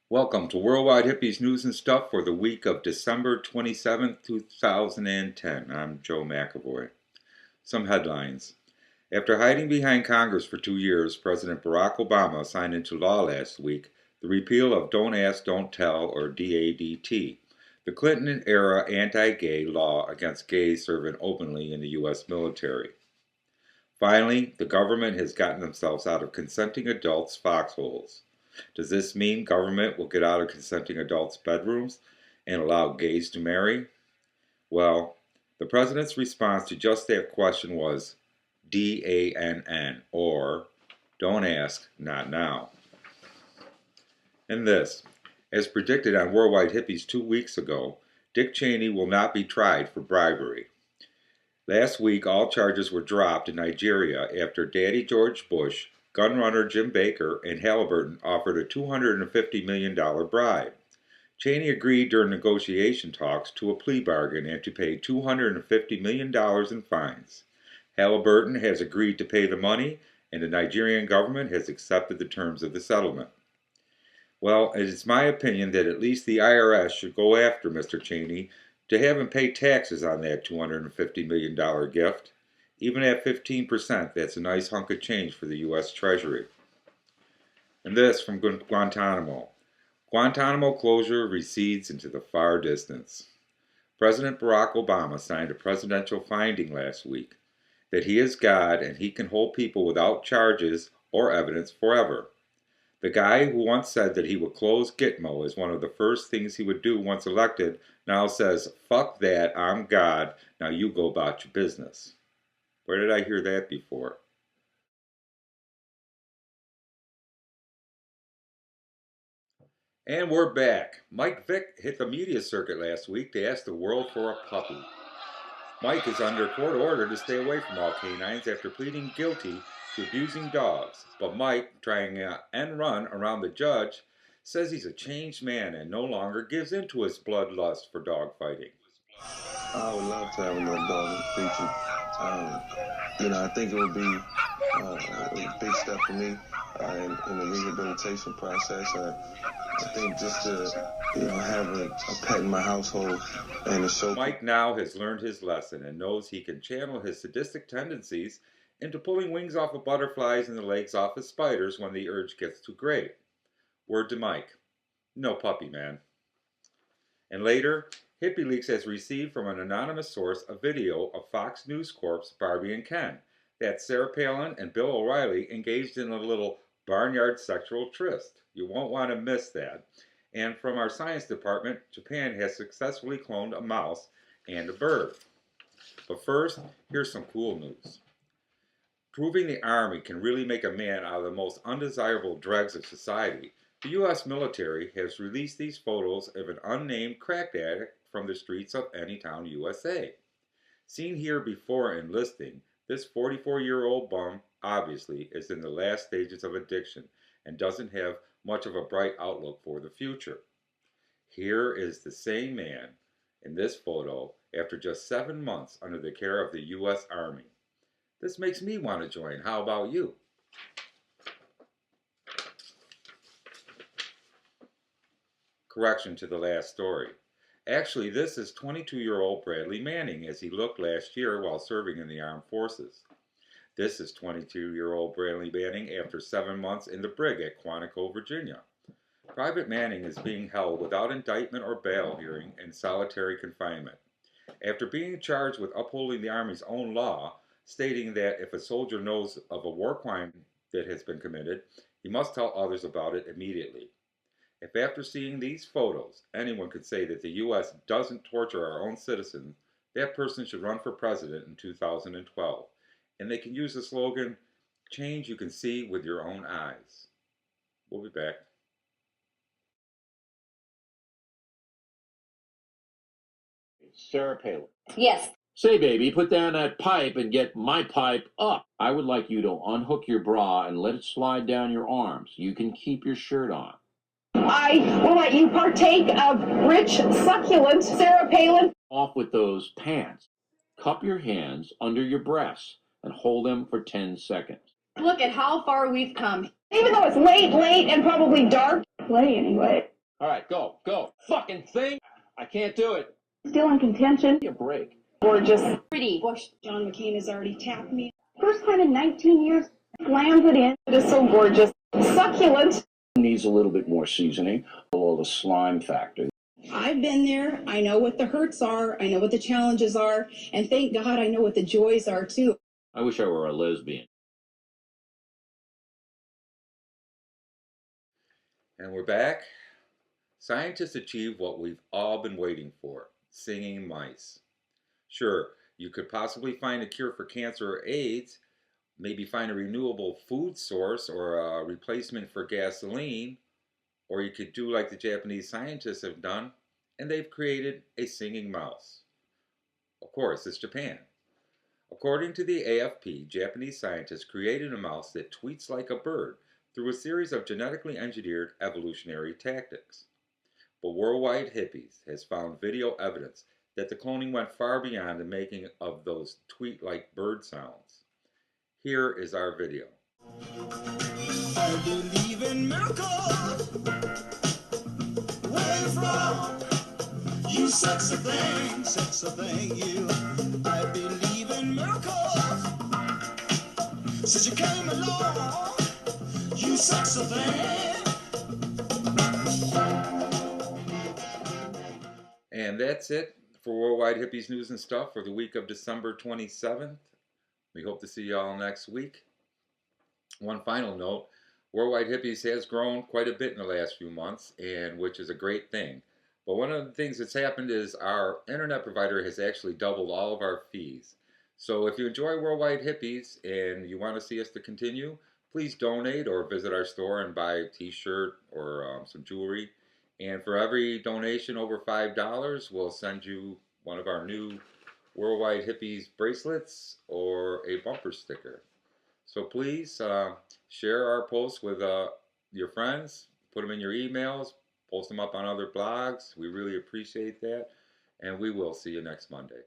Welcome to Worldwide Hippies News and Stuff for the week of December 27th, 2010. I'm Joe McAvoy. Some headlines. After hiding behind Congress for 2 years, President Barack Obama signed into law last week the repeal of Don't Ask, Don't Tell, or DADT, the Clinton-era anti-gay law against gays serving openly in the U.S. military. Finally, the government has gotten themselves out of consenting adults' foxholes. Does this mean government will get out of consenting adults' bedrooms and allow gays to marry? Well, the president's response to just that question was DANN, or Don't Ask, Not Now. And this, as predicted on Worldwide Hippies 2 weeks ago, Dick Cheney will not be tried for bribery. Last week, all charges were dropped in Nigeria after Daddy George Bush, gunrunner Jim Baker, and Halliburton offered a $250 million bribe. Cheney agreed during negotiation talks to a plea bargain and to pay $250 million in fines. Halliburton has agreed to pay the money, and the Nigerian government has accepted the terms of the settlement. Well, it is my opinion that at least the IRS should go after Mr. Cheney to have him pay taxes on that $250 million gift. Even at 15%, that's a nice hunk of change for the U.S. Treasury. And this from Guantanamo. Guantanamo closure recedes into the far distance. President Barack Obama signed a presidential finding last week that he is God and he can hold people without charges or evidence forever. The guy who once said that he would close Gitmo as one of the first things he would do once elected now says, "Fuck that, I'm God, now you go about your business." Where did I hear that before? And we're back. Mike Vick hit the media circuit last week to ask the world for a puppy. Mike is under court order to stay away from all canines after pleading guilty to abusing dogs. But Mike, trying an end run around the judge, says he's a changed man and no longer gives in to his bloodlust for dog fighting. I would love to have another dog in the future. I think it would be a big step for me in the rehabilitation process. I think just to have a pet in my household and to show. Mike now has learned his lesson and knows he can channel his sadistic tendencies into pulling wings off of butterflies and the legs off of spiders when the urge gets too great. Word to Mike. No puppy, man. And later, HippieLeaks has received from an anonymous source a video of Fox News Corp's Barbie and Ken that Sarah Palin and Bill O'Reilly engaged in a little barnyard sexual tryst. You won't want to miss that. And from our science department, Japan has successfully cloned a mouse and a bird. But first, here's some cool news. Proving the Army can really make a man out of the most undesirable dregs of society, the U.S. military has released these photos of an unnamed crack addict from the streets of any town, USA. Seen here before enlisting, this 44-year-old bum obviously is in the last stages of addiction and doesn't have much of a bright outlook for the future. Here is the same man in this photo after just 7 months under the care of the U.S. Army. This makes me want to join. How about you? Correction to the last story. Actually, this is 22-year-old Bradley Manning as he looked last year while serving in the armed forces. This is 22-year-old Bradley Manning after 7 months in the brig at Quantico, Virginia. Private Manning is being held without indictment or bail hearing in solitary confinement. After being charged with upholding the Army's own law, stating that if a soldier knows of a war crime that has been committed, he must tell others about it immediately. If after seeing these photos, anyone could say that the U.S. doesn't torture our own citizens, that person should run for president in 2012. And they can use the slogan, "Change you can see with your own eyes." We'll be back. Sarah Palin. Yes. Say, baby, put down that pipe and get my pipe up. I would like you to unhook your bra and let it slide down your arms. You can keep your shirt on. I will let you partake of rich, succulent Sarah Palin. Off with those pants. Cup your hands under your breasts and hold them for 10 seconds. Look at how far we've come. Even though it's late, and probably dark. Play anyway. All right, go. Fucking thing. I can't do it. Still in contention. Give me a break. Gorgeous. Pretty. Bush. John McCain has already tapped me. First time in 19 years. Slams it in. It is so gorgeous. Succulent. Needs a little bit more seasoning. All the slime factor. I've been there. I know what the hurts are. I know what the challenges are. And thank God I know what the joys are, too. I wish I were a lesbian. And we're back. Scientists achieved what we've all been waiting for, singing mice. Sure, you could possibly find a cure for cancer or AIDS, maybe find a renewable food source or a replacement for gasoline, or you could do like the Japanese scientists have done, and they've created a singing mouse. Of course, it's Japan. According to the AFP, Japanese scientists created a mouse that tweets like a bird through a series of genetically engineered evolutionary tactics. But Worldwide Hippies has found video evidence that the cloning went far beyond the making of those tweet-like bird sounds. Here is our video. I believe in miracles. Where you from? You sexy thing, you. I believe in miracles. Since you came along, you sexy thing. And that's it for Worldwide Hippies News and Stuff for the week of December 27th. We hope to see you all next week. One final note, Worldwide Hippies has grown quite a bit in the last few months, and which is a great thing. But one of the things that's happened is our internet provider has actually doubled all of our fees. So if you enjoy Worldwide Hippies and you want to see us to continue, please donate or visit our store and buy a t-shirt or some jewelry. And for every donation over $5, we'll send you one of our new Worldwide Hippies bracelets or a bumper sticker. So please share our posts with your friends, put them in your emails, post them up on other blogs. We really appreciate that. And we will see you next Monday.